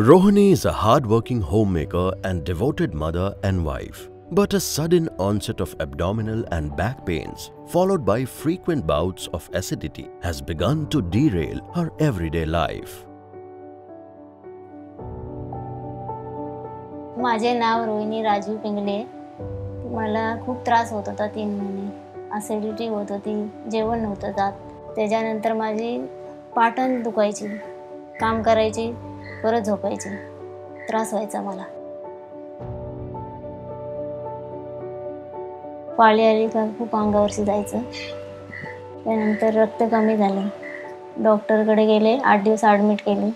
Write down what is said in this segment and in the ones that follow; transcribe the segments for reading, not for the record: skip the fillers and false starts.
Rohini is a hard-working homemaker and devoted mother and wife. But a sudden onset of abdominal and back pains, followed by frequent bouts of acidity, has begun to derail her everyday life. माझे नाव रोहिणी राजू पिंगले. मला खूप त्रास होत होता 3 महिने. Acidity होत होती, जेवण नव्हतं जात. त्याच्यानंतर माझी पाठण दुखायची, काम करायची, परत झोपायची. त्रास व्हायचा मला. पाळी आली का खूप अंगावरती जायचं. त्यानंतर रक्त कमी झालं. डॉक्टरकडे गेले, 8 दिवस ॲडमिट केले.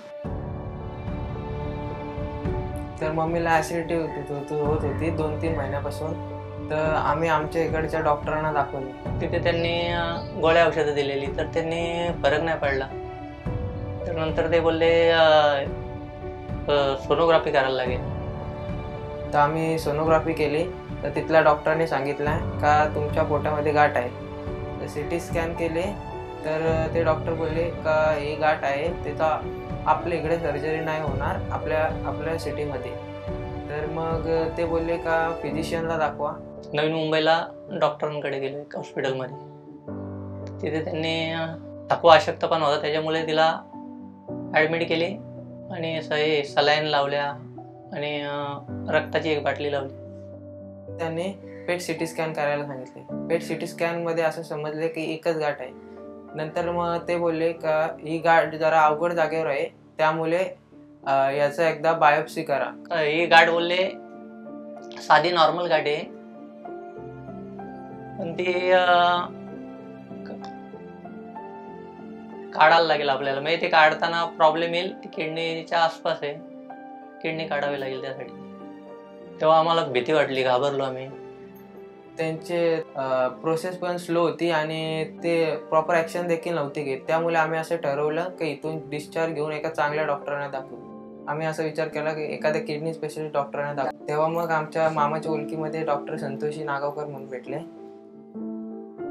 तर मम्मीला ॲसिडिटी होत होती 2-3 महिन्यापासून. तर आम्ही आमच्या इकडच्या डॉक्टरांना दाखवलं. तिथे त्यांनी गोळ्या औषधं दिलेली, तर त्यांनी फरक नाही पडला. तर नंतर ते बोलले सोनोग्राफी करायला लागेल. तर आम्ही सोनोग्राफी केली. तर तिथल्या डॉक्टरांनी सांगितलं का तुमच्या पोटामध्ये गाठ आहे. तर सिटी स्कॅन केले. तर ते डॉक्टर बोलले का ही गाठ आहे, त्याचा आपल्या इकडे सर्जरी नाही होणार आपल्या सिटीमध्ये. तर मग ते बोलले का फिजिशियनला दाखवा. नवीन मुंबईला डॉक्टरांकडे गेलो एक हॉस्पिटलमध्ये. तिथे त्यांनी थकवा अशक्तपणा होता, त्याच्यामुळे तिला ॲडमिट केली आणि सलाईन लावल्या आणि रक्ताची एक बाटली लावली. त्यांनी पेट सिटी स्कॅन करायला सांगितले. पेट सिटी स्कॅनमध्ये असं समजले की एकच गाठ आहे. नंतर मग ते बोलले का ही गाठ जरा अवघड जागेवर आहे, त्यामुळे याचं एकदा बायोप्सी करा. ही गाठ बोलले साधी नॉर्मल गाठ आहे, पण ती काढायला लागेल आपल्याला. म्हणजे ते काढताना प्रॉब्लेम येईल, ती किडनीच्या आसपास आहे, किडनी काढावी लागेल त्यासाठी. तेव्हा आम्हाला भीती वाटली, घाबरलो आम्ही. त्यांचे प्रोसेस पण स्लो होती आणि ते प्रॉपर ॲक्शन देखील नव्हती घेत. त्यामुळे आम्ही असं ठरवलं की इथून डिस्चार्ज घेऊन एका चांगल्या डॉक्टरांना दाखवू. आम्ही असा विचार केला की एखाद्या किडनी स्पेशलिस्ट डॉक्टरांना दाखवू. तेव्हा मग आमच्या मामाच्या ओळखीमध्ये डॉक्टर संतोषी नागावकर म्हणून भेटले.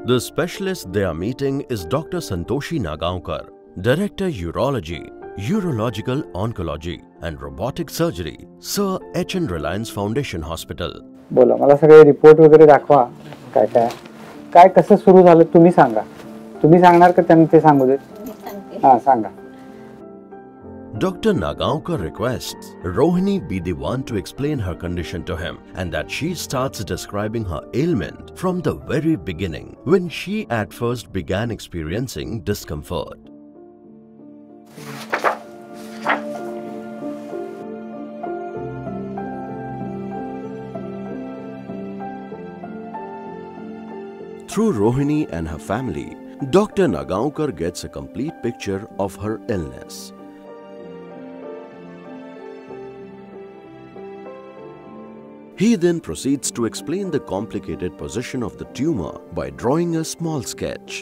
The specialist they are meeting is Dr. Santoshi Nagaonkar, Director Urology, Urological Oncology and Robotic Surgery, Sir H.N. Reliance Foundation Hospital. बोला, मला सगळे रिपोर्ट वगैरे दाखवा. काय काय काय कसं सुरू झालं तुम्ही सांगा. तुम्ही सांगणार का त्यांनी ते सांगू देत? हां, सांगा. Dr. Nagaonkar requests Rohini be the one to explain her condition to him and that she starts describing her ailment from the very beginning when she at first began experiencing discomfort. Through Rohini and her family, Dr. Nagaonkar gets a complete picture of her illness. He then proceeds to explain the complicated position of the tumor by drawing a small sketch.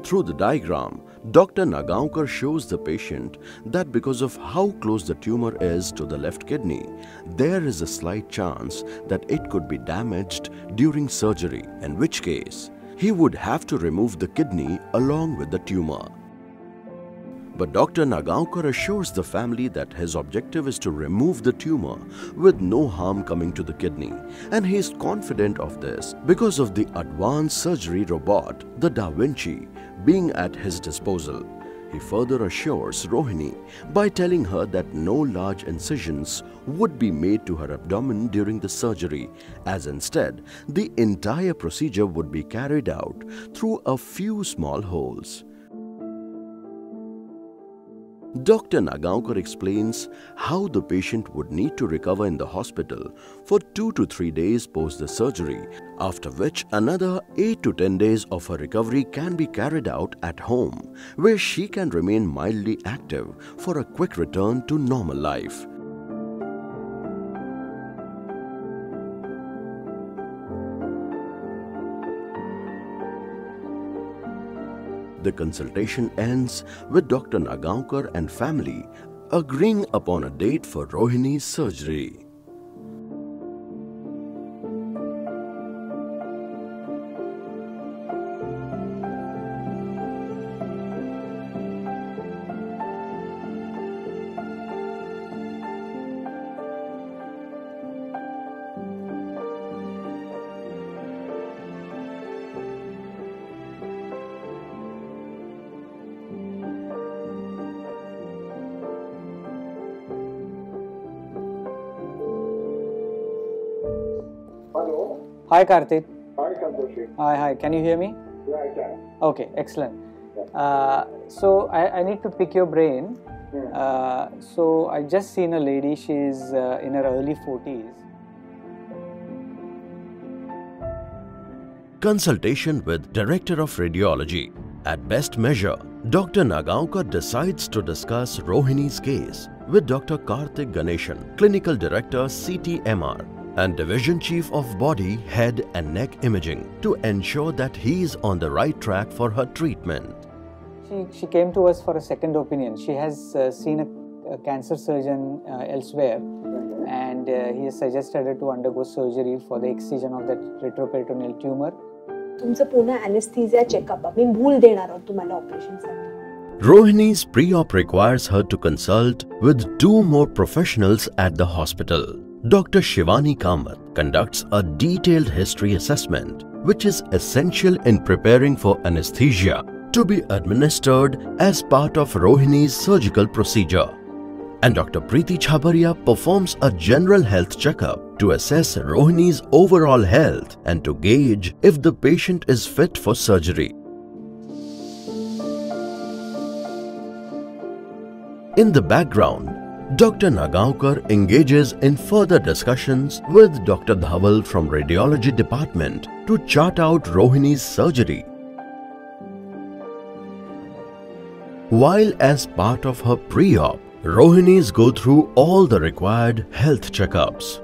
Through the diagram, Dr. Nagaonkar shows the patient that because of how close the tumor is to the left kidney, there is a slight chance that it could be damaged during surgery, in which case he would have to remove the kidney along with the tumor. But Dr. Nagaonkar assures the family that his objective is to remove the tumor with no harm coming to the kidney, and he is confident of this because of the advanced surgery robot, the Da Vinci, being at his disposal. He further assures Rohini by telling her that no large incisions would be made to her abdomen during the surgery, as instead the entire procedure would be carried out through a few small holes. Dr. Nagaonkar explains how the patient would need to recover in the hospital for 2 to 3 days post the surgery, after which another 8 to 10 days of her recovery can be carried out at home, where she can remain mildly active for a quick return to normal life. The consultation ends with Dr. Nagaonkar and family agreeing upon a date for Rohini's surgery. Hi, Karthik. Hi, Santoshi. Hi. Can you hear me? Yeah, I can. Okay, excellent. So I need to pick your brain. So I just seen a lady. She's in her early 40s. Consultation with Director of Radiology. At best measure, Dr. Nagaonkar decides to discuss Rohini's case with Dr. Karthik Ganeshan, Clinical Director CTMR and Division Chief of Body, Head and Neck Imaging, to ensure that he is on the right track for her treatment. She came to us for a second opinion. She has seen a cancer surgeon elsewhere, and he has suggested her to undergo surgery for the excision of that retroperitoneal tumor. तुमचं पूर्ण ॲनेस्थीसिया checkup आम्ही भूल देणार आहोत तुम्हाला ऑपरेशनसाठी. Rohini's pre-op requires her to consult with 2 more professionals at the hospital. Dr. Shivani Kamath conducts a detailed history assessment, which is essential in preparing for anesthesia to be administered as part of Rohini's surgical procedure. And Dr. Preeti Chhabaria performs a general health checkup to assess Rohini's overall health and to gauge if the patient is fit for surgery. In the background, Dr. Nagaonkar engages in further discussions with Dr. Dhaval from Radiology Department to chart out Rohini's surgery. While as part of her pre-op, Rohini's go through all the required health checkups.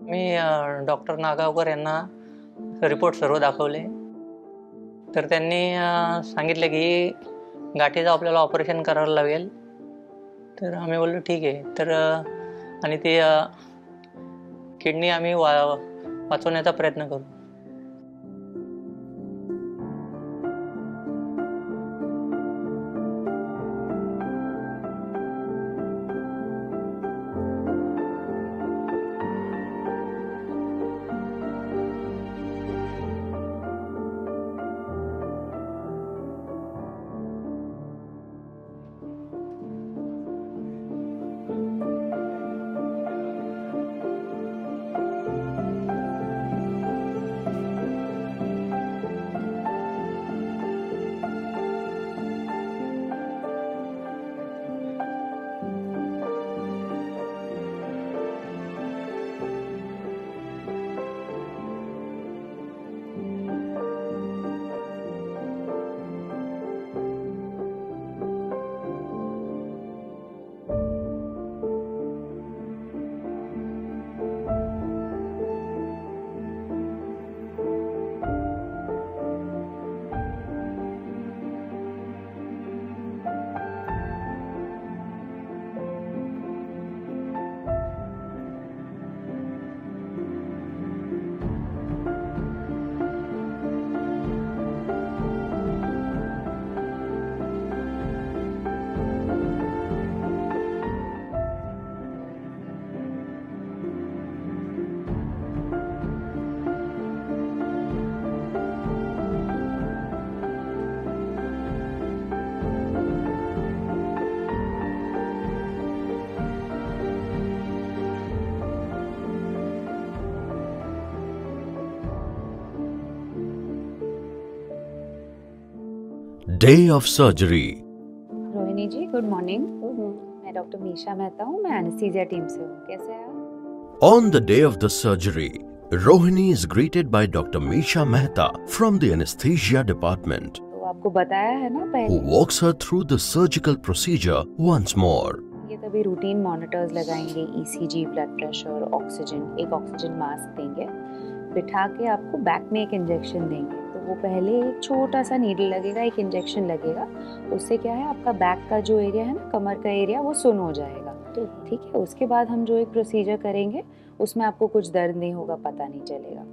Me doctor Nagavkar यांना report सर्व दाखवले, तर त्यांनी सांगितले की गाठीचं आपल्याला operation करावं लागेल. तर आम्ही बोललो ठीक आहे. तर आणि ती किडनी आम्ही वाचवण्याचा प्रयत्न करू. Day of surgery. Rohini ji good morning. मैं डॉक्टर मीशा मेहता हूँ. मैं एनेस्थीसिया टीम से हूँ. कैसे हैं आप? On the day of the surgery, Rohini is greeted by Dr. Meesha Mehta from the anesthesia department, तो आपको बताया है ना who पहले, walks her through the surgical procedure once more. ये तभी रूटीन मॉनिटर्स लगाएंगे, ईसीजी, ब्लड प्रेशर, ऑक्सीजन, एक ऑक्सीजन मास्क देंगे, बिठा के आपको बैक में एक इंजेक्शन देंगे. तो वो पहले एक छोटा सा नीडल लगेगा, एक इंजेक्शन लगेगा. उससे क्या है, आपका बैक का जो एरिया है ना, कमर का एरिया, वो सुन हो जाएगा. ठीक है. उसके बाद हम जो एक प्रोसीजर करेंगे उसमें आपको कुछ दर्द नहीं होगा, पता नहीं चलेगा.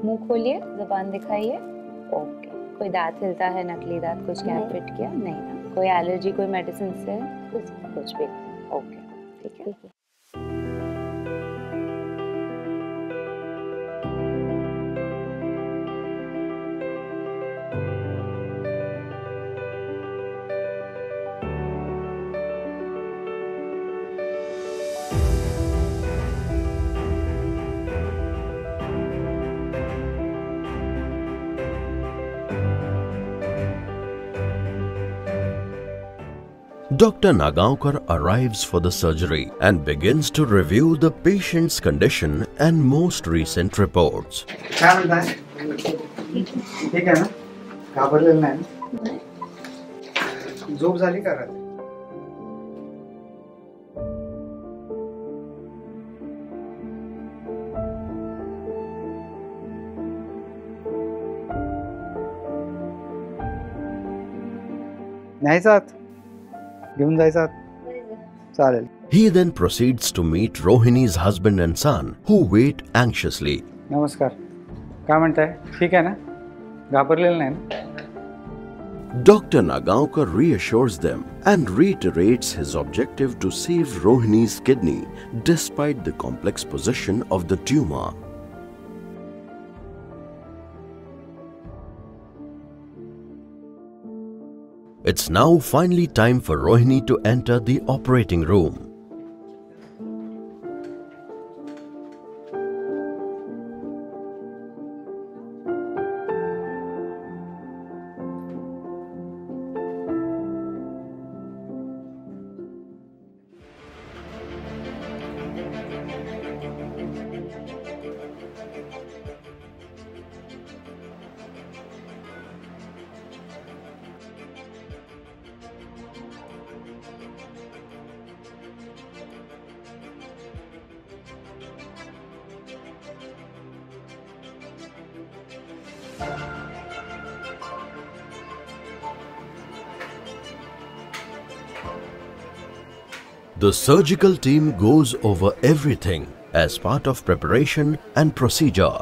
मुंह खोलिए, ज़बान दिखाइए. ओके. कोई दांत हिलता है, नकली दांत, कुछ गैप फिट किया? नहीं ना? कोई एलर्जी, कोई मेडिसिन से? कुछ भी? ओके, ठीक है। Dr. Nagaonkar arrives for the surgery and begins to review the patient's condition and most recent reports. क्या म्हणताय? ठीक आहे ना? घाबरलेलं नाही ना? झोप झाली का रात्री? न्यायचं आत? घेऊन जायचं आत? चालेल. He then proceeds to meet Rohini's husband and son, who wait anxiously. नमस्कार. काय म्हणताय? ठीक आहे ना? घाबरलेलं नाही ना? Dr. Nagaonkar reassures them and reiterates his objective to save Rohini's kidney despite the complex position of the tumor. It's now finally time for Rohini to enter the operating room. The surgical team goes over everything as part of preparation and procedure.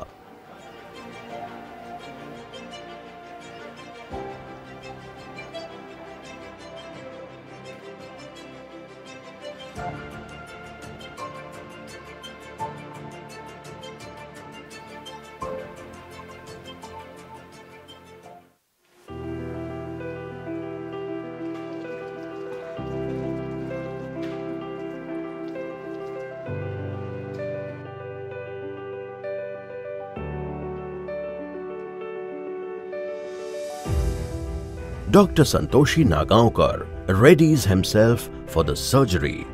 Dr. Santoshi Nagaonkar readies himself for the surgery.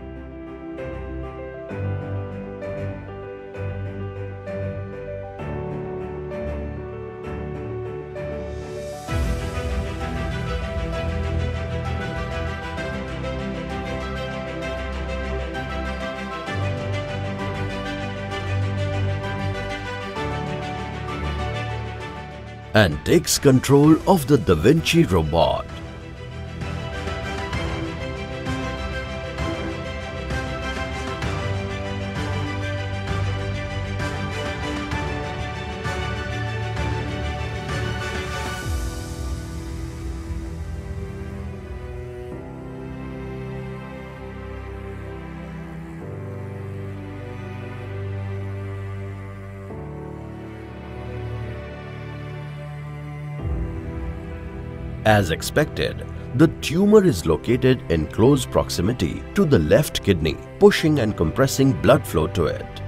And takes control of the Da Vinci robot. As expected, the tumor is located in close proximity to the left kidney, pushing and compressing blood flow to it.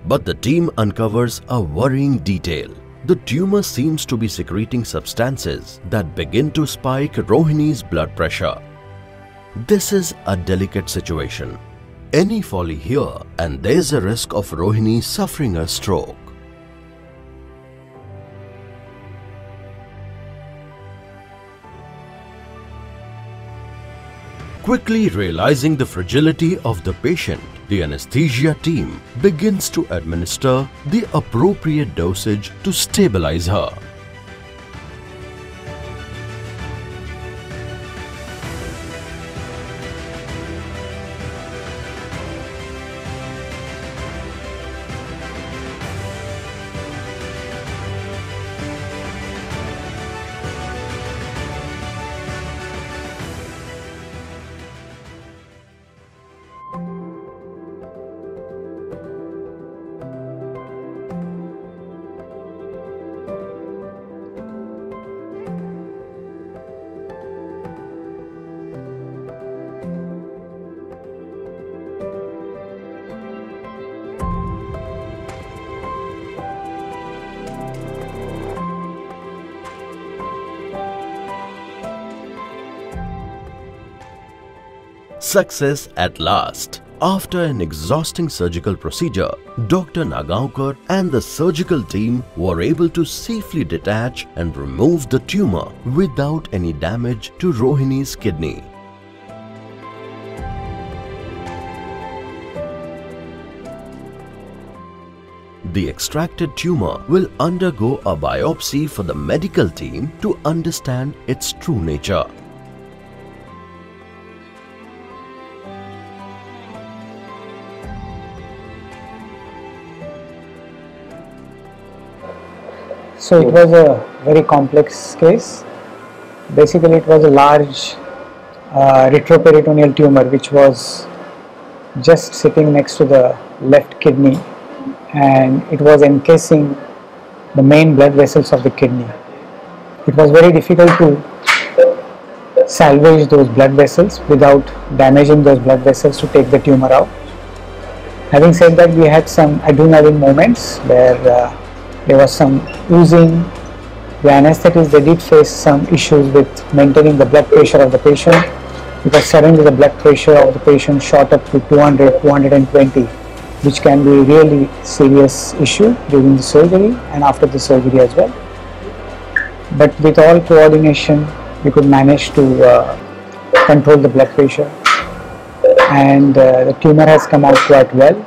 But the team uncovers a worrying detail. The tumor seems to be secreting substances that begin to spike Rohini's blood pressure. This is a delicate situation. Any folly here and there's a risk of Rohini suffering a stroke. Quickly realizing the fragility of the patient, the anesthesia team begins to administer the appropriate dosage to stabilize her. Success at last. After an exhausting surgical procedure, Dr. Nagaonkar and the surgical team were able to safely detach and remove the tumor without any damage to Rohini's kidney. The extracted tumor will undergo a biopsy for the medical team to understand its true nature. So it was a very complex case. Basically, it was a large retroperitoneal tumor which was just sitting next to the left kidney, and it was encasing the main blood vessels of the kidney. It was very difficult to salvage those blood vessels without damaging those blood vessels to take the tumor out. Having said that, we had some adrenaline moments where there was some oozing. The anesthetists, they did face some issues with maintaining the blood pressure of the patient, because suddenly the blood pressure of the patient shot up to 200, 220, which can be a really serious issue during the surgery and after the surgery as well. But with all coordination, we could manage to control the blood pressure, and the tumor has come out quite well.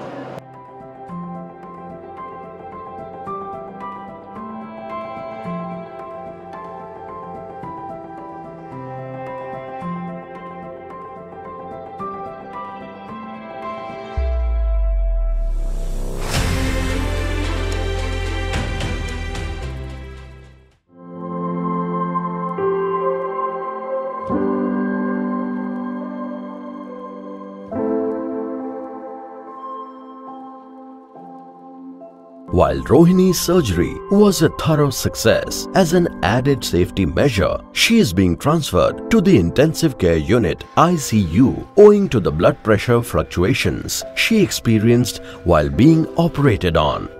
While Rohini's surgery was a thorough success, as an added safety measure, she is being transferred to the intensive care unit ICU owing to the blood pressure fluctuations she experienced while being operated on.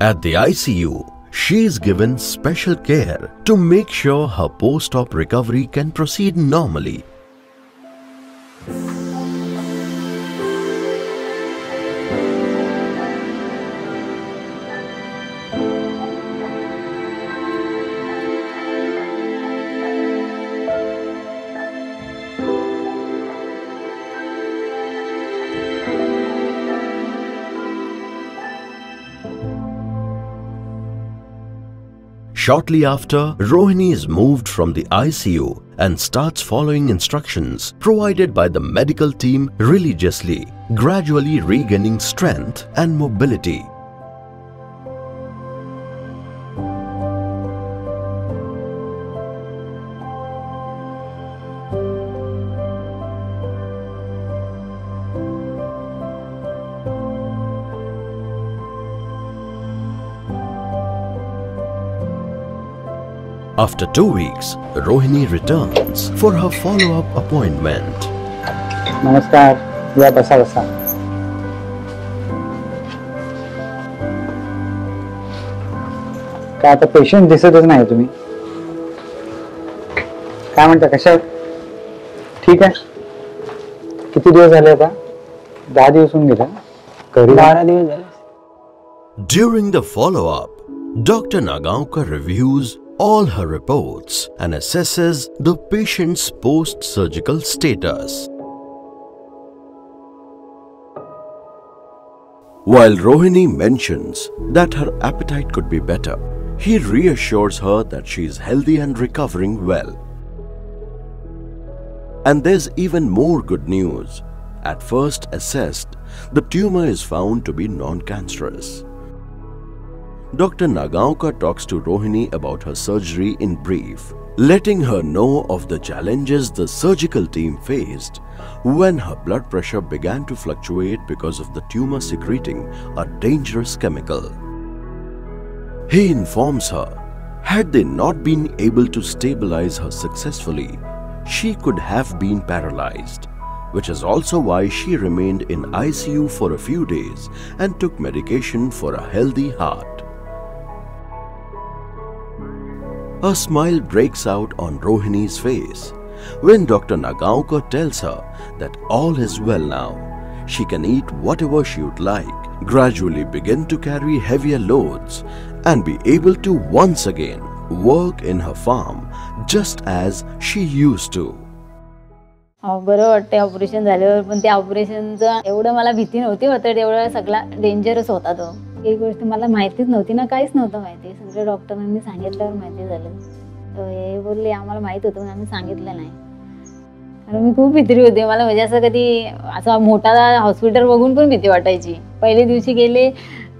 At the ICU, she is given special care to make sure her post-op recovery can proceed normally. Shortly after, Rohini is moved from the ICU and starts following instructions provided by the medical team religiously, gradually regaining strength and mobility. After 2 weeks, Rohini returns for her follow-up appointment. Namaskar. या बसा बसा. काय आता patient दिसतच नाही तुम्ही. काय म्हणता, कशा? ठीक आहे. किती दिवस झाले आता? 10 दिवस होऊन गेले. घरी 12 दिवस झाले. During the follow-up, Dr. Nagaonkar reviews all her reports and assesses the patient's post-surgical status. While Rohini mentions that her appetite could be better, he reassures her that she is healthy and recovering well. And there's even more good news. At first assessed, the tumor is found to be non-cancerous. Dr. Nagaonkar talks to Rohini about her surgery in brief, letting her know of the challenges the surgical team faced when her blood pressure began to fluctuate because of the tumor secreting a dangerous chemical. He informs her, had they not been able to stabilize her successfully, she could have been paralyzed, which is also why she remained in ICU for a few days and took medication for a healthy heart. A smile breaks out on Rohini's face When Dr. Nagaonkar tells her that all is well now, she can eat whatever she would like, gradually begin to carry heavier loads, and be able to once again work in her farm just as she used to. बरं वाटते operation झाल्यावर, पण त्या ऑपरेशनचं एवढं मला भीती नव्हती होतं, तेवढा सगळा डेंजरस होता तो. एक गोष्ट मला माहितीच नव्हती ना, काहीच नव्हतं माहिती. सगळं डॉक्टरांनी सांगितल्यावर माहिती झालं. तर हे बोलले आम्हाला माहित होतं पण आम्ही सांगितलं नाही, कारण मी खूप भीती होते. मला म्हणजे असं कधी असा मोठा हॉस्पिटल बघून पण भीती वाटायची. पहिल्या दिवशी गेले,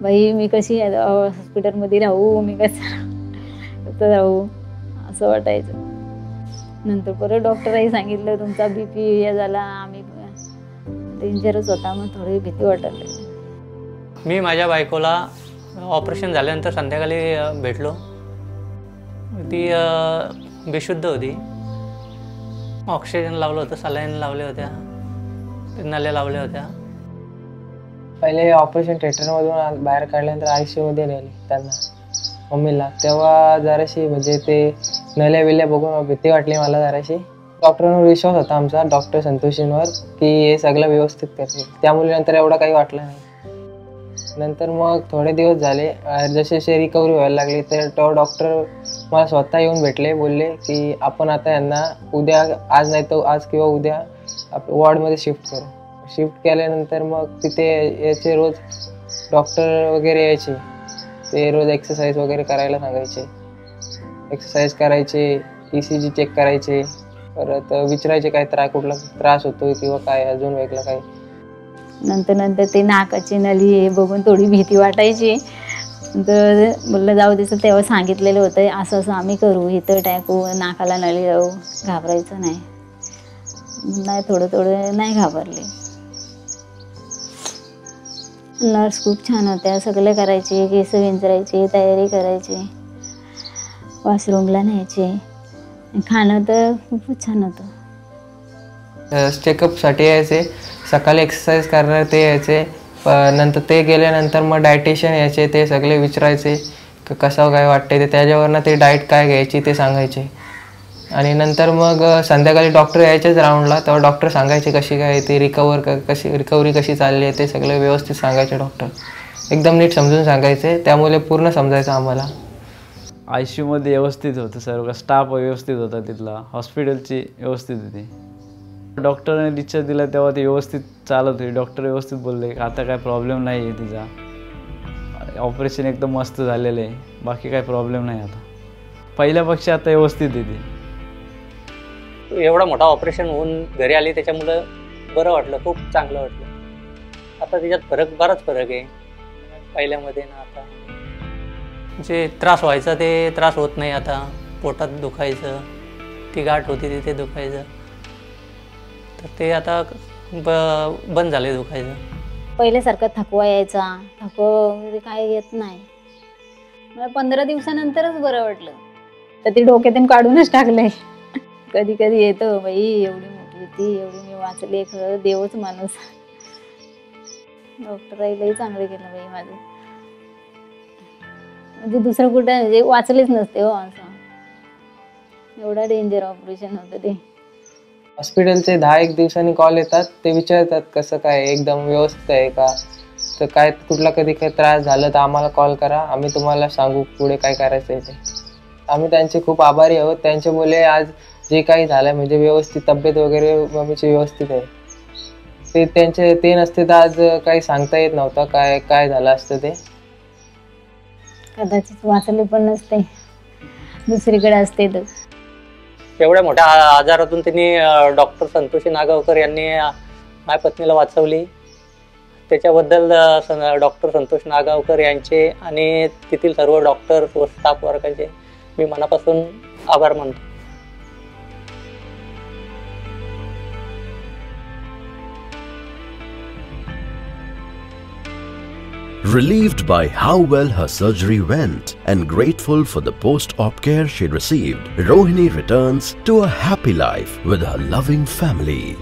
बाई मी कशी हॉस्पिटलमध्ये राहू, मी कसं राहू असं वाटायचं. नंतर परत डॉक्टरही सांगितलं तुमचा BP हे झाला, आम्ही डेंजरस होता, मग थोडी भीती वाटली. मी माझ्या बायकोला ऑपरेशन झाल्यानंतर संध्याकाळी भेटलो. ती बेशुद्ध होती. ऑक्सिजन लावलं होतं, सलाईन लावल्या होत्या, नल्या लावल्या होत्या. पहिले ऑपरेशन थिएटरमधून बाहेर काढल्यानंतर ICUमध्ये नेली त्यांना, मम्मीला. तेव्हा जराशी म्हणजे ते नल्या विल्या बघून भीती वाटली मला जराशी. डॉक्टरांवर विश्वास होता आमचा, डॉक्टर संतोषींवर, की हे सगळं व्यवस्थित करतील. त्यामुळे नंतर एवढं काही वाटलं नाही. नंतर मग थोडे दिवस झाले, जसे रिकव्हरी व्हायला लागली, तर डॉक्टर मला स्वतः येऊन भेटले. बोलले की आपण आता यांना उद्या, आज नाही तर आज किंवा उद्या वॉर्डमध्ये शिफ्ट करू. शिफ्ट केल्यानंतर मग तिथे याचे रोज डॉक्टर वगैरे यायचे, ते रोज एक्सरसाइज वगैरे करायला सांगायचे. एक्सरसाइज करायचे, ECG चेक करायचे, परत विचारायचे काय कुठला त्रास होतो किंवा काय अजून वेगळं काय. नंतर ते नाकाची नली हे बघून थोडी भीती वाटायची. तर बोललं जाऊ द्यायचं. तेव्हा सांगितलेलं होतं असं असं आम्ही करू, इथं टाकू, नाकाला नली जाऊ, घाबरायचं नाही. नाही थोडं नाही घाबरले. नर्स खूप छान होत्या, सगळं करायचे, केस विंचरायचे, तयारी करायची, वॉशरूमला न्यायचे. खाणं तर खूपच छान होतं. चेकअपसाठी यायचे, सकाळी एक्सरसाइज करणार ते यायचे. नंतर ते गेल्यानंतर मग डायटिशियन यायचे, ते सगळे विचारायचे कसं काय वाटते ते, त्याच्यावरनं ते डाएट काय घ्यायची ते सांगायचे. आणि नंतर मग संध्याकाळी डॉक्टर यायचेच राऊंडला, तेव्हा डॉक्टर सांगायचे कशी काय ते रिकव्हरी कशी चालली आहे ते सगळं व्यवस्थित सांगायचे. डॉक्टर एकदम नीट समजून सांगायचे, त्यामुळे पूर्ण समजायचं आम्हाला. ICUमध्ये व्यवस्थित होतं, सर्व स्टाफ व्यवस्थित होता, तिथला हॉस्पिटलची व्यवस्थित होती. डॉक्टरने डिस्चार्ज दिला तेव्हा ते व्यवस्थित चालत होती. डॉक्टर व्यवस्थित बोलले आता काय प्रॉब्लेम नाही आहे, तिचा ऑपरेशन एकदम मस्त झालेलं आहे, बाकी काय प्रॉब्लेम नाही. आता पहिल्यापेक्षा आता व्यवस्थित आहे ती. एवढा मोठा ऑपरेशन होऊन घरी आली, त्याच्यामुळं बरं वाटलं, खूप चांगलं वाटलं. आता त्याच्यात बराच फरक आहे पहिल्यामध्ये ना आता. जे त्रास व्हायचा ते त्रास होत नाही आता. पोटात दुखायचं, ती गाठ होती तिथे दुखायचं, तर ते आता बंद झाले दुखायचं. पहिल्यासारखं थकवा यायचा, थकवा वगैरे काय येत नाही. मला 15 दिवसानंतरच बरं वाटलं. तर ते डोक्यातून काढूनच टाकलंय. कधी कधी येतं बाई एवढी मोठी होती, एवढी मी वाचले, खरं देवच माणूस. डॉक्टराईलाही चांगलं केलं बाई माझं, म्हणजे दुसरं कुठं म्हणजे वाचलेच नसते हो असं. एवढा डेंजर ऑपरेशन होतं ते. हॉस्पिटलचे 10-1 दिवसांनी कॉल येतात, ते विचारतात कसं काय, एकदम व्यवस्थित आहे का, तर काय कुठला कधी काही त्रास झाला तर आम्हाला कॉल करा, आम्ही तुम्हाला सांगू पुढे काय करायचं आहे ते. आम्ही त्यांचे खूप आभारी आहोत. त्यांच्यामुळे आज जे काही झालं म्हणजे व्यवस्थित तब्येत वगैरे मम्मीची व्यवस्थित आहे. ते नसते तर आज काही सांगता येत नव्हतं काय झालं असतं ते. कदाचित वाचले पण नसते, दुसरीकडे असते. तर एवढ्या मोठ्या आजारातून त्यांनी डॉक्टर संतोषी नागावकर यांनी माझ्या पत्नीला वाचवली. त्याच्याबद्दल डॉक्टर संतोष नागावकर यांचे आणि तेथील सर्व डॉक्टर व स्टाफ वर्गाचे मी मनापासून आभार मानतो. Relieved by how well her surgery went and grateful for the post-op care she received, Rohini returns to a happy life with her loving family.